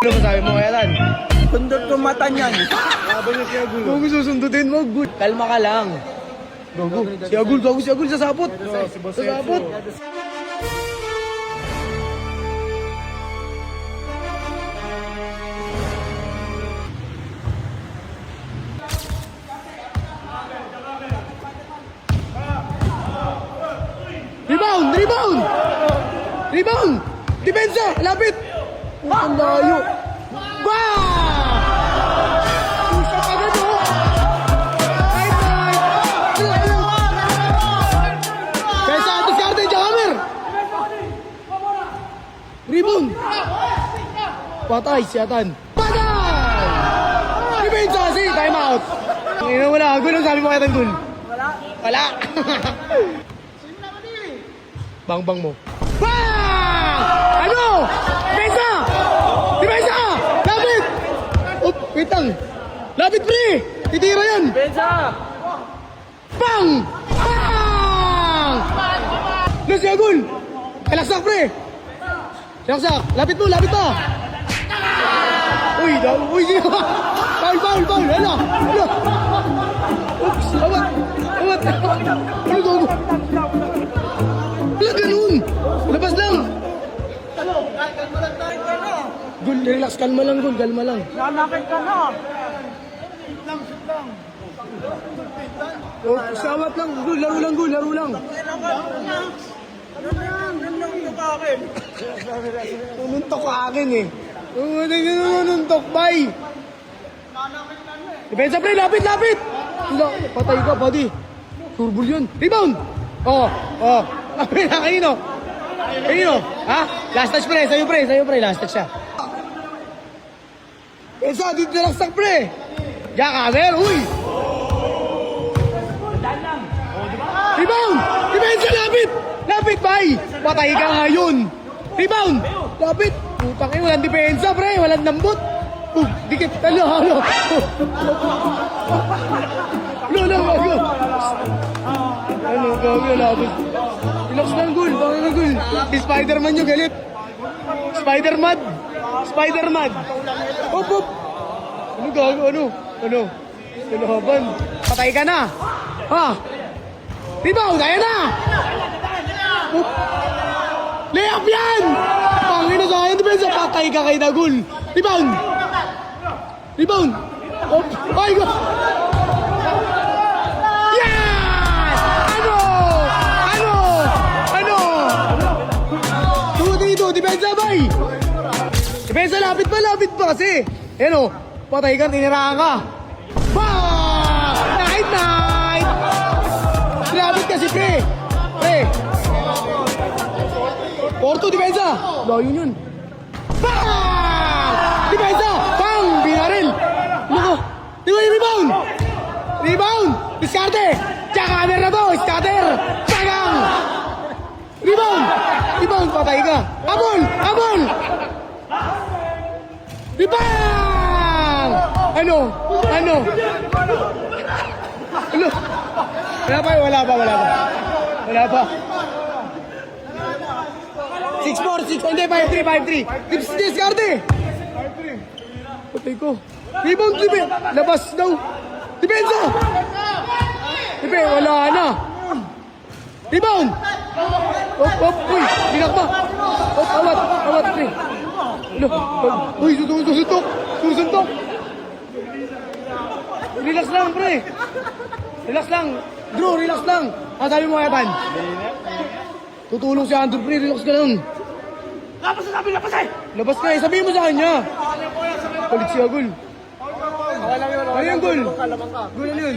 Ano masabi mo kaya Tan? Sundot ko mata niyan. Habang niya si Agul. Kung susundutin mo, good. Kalma ka lang. Gago. Si Agul, sasapot. Sasapot. Rebound! Depensa! Lapit! Ang layo! Ba! Push up agad o! Right! Kaya sa atos karte, Jamer! Rebound! Patay si Atan! Patay! Depensa kasi! Time out! Ngayon wala. Agul ang sabi mo kaya Tanggol? Wala! Bang mo. Bang! Ano? Depensa! Depensa! Lapit! Up, wait lang. Lapit, pre! Titira yan! Depensa! Bang! Bang! Nasi Agul! Kalaksak, pre! Kalaksak! Lapit mo, lapit mo! Uy, sino? Foul! Ano? Oops! Awat! Ano gago? Wala ganun! Labas lang! Gul, relax, kalma lang, Gul, kalma lang. Nanakit ka na! Oh, sawat lang, Gul, laro lang. Tununtok ka akin eh. Tununtok, bay! Depensa, pre, lapit! Wala, patay ka, buddy. Turbol yun. Rebound! Oh. Lapit na, kanino? Ha? Last touch, pre, sa'yo, pre, last touch siya. Depensa, dito na laksak, pre. Jakamer, uy! Rebound! Depensa, lapit, bay! Patay ka ngayon. Rebound! Lapit! Putang ina, walang depensa, pre, walang lambot. Dikit, ano? Gago. Ano, gago, labot. Relax lang, Gul, bakit na, Gul? Si Spider-Man yung galit. Spider-Man. Op. Ano, gago, ano? Tulaban. Patay ka na. Ha? Rebound, ayan na! Op. Layup yan! Pangina sa akin, depensa, patay ka kay Dagul. Rebound! Op! Ay, go! Yes! Ano? Dito, depensa, bay! Depensa, lapit pa kasi. Ayan o, patay ka, tinirahan ka. Night! Lapit kasi, pre! Porto, depensa! Layo yun. Bang! Depensa! Bang! Binaril! Nako! Di ba yung rebound? Diskarte! Jakamer na to! Scatter! Sagang! Rebound! Patay ka! Abol! Rebound! Ano? Wala pa. 6-4, hindi, 5-3. Diskarte! Patay ko. Rebound, labas daw. Depensa! Wala na. Rebound! Op, uy, binakpa. Op, awat, pre. Uy, susuntok. Relax lang, pre. Drew, relax lang. Sabi mo, Evan. Tutulong si Andrew, pre. Relax ka lang. Labas ka eh. Sabihin mo sa kanya. Palit si Agul. Ano yung Gul? Gul, ano yun?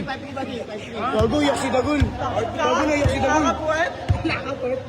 Gago, iyak si Dagul. Nakapit.